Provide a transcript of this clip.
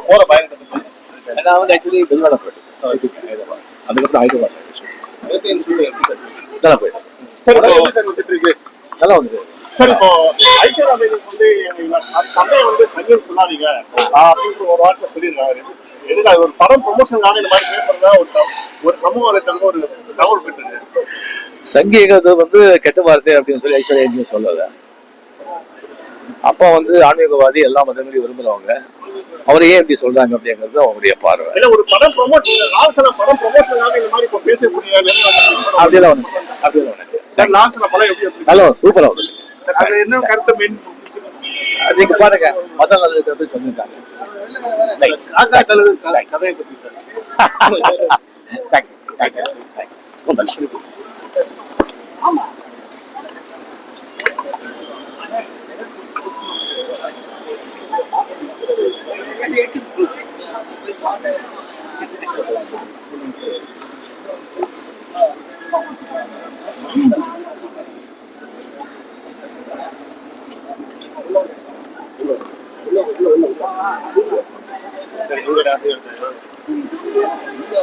போற பயணத்தை நான் வந்து ஆக்சுவலி வெளிநாடு போயிட்டேன் ஹைதராபாத். அதுக்கப்புறம் ஹைதராபாத் நல்லா போயிட்டேன். நல்லா வந்து சார் இப்போ ஐஸ்வர்யா வந்து தமிழை வந்து சங்கின்னு சொல்லாதீங்க அப்படின்ற ஒரு வார்த்தை சொல்லியிருக்காரு. எதுக்கு அது ஒரு படம் ப்ரொமோஷனுக்காக இந்த மாதிரி பேசுறதா ஒரு சமூக வலைத்தளம் ஒரு தகவல் பெற்று சங்கீகத்தை வந்து கெட்ட வார்த்தை அப்படின்னு சொல்லி ஐஸ்வர்யா எங்கேயும் சொல்லலை. அப்பா வந்து ஆன்மீகவாதி, எல்லா மதங்களையும் விரும்புறவங்க. அவர் ஏன் இப்படி சொல்றாங்க அப்படிங்கிறது அவங்களுடைய பார்வை. ஒரு படம் ப்ரொமோஷன் படம் ப்ரொமோஷனுக்காக இந்த மாதிரி இப்போ பேசக்கூடிய அப்படியெல்லாம் ஒன்று அப்படியெல்லாம் ஒன்று சார் லாஸ்ட்ல படம் எப்படி நல்லா சூப்பராக வந்து அது என்ன கருத்தை மெயின் நீங்க பாருங்க மத நல்லதை பற்றி சொல்லியிருக்காங்க. கதையை பற்றி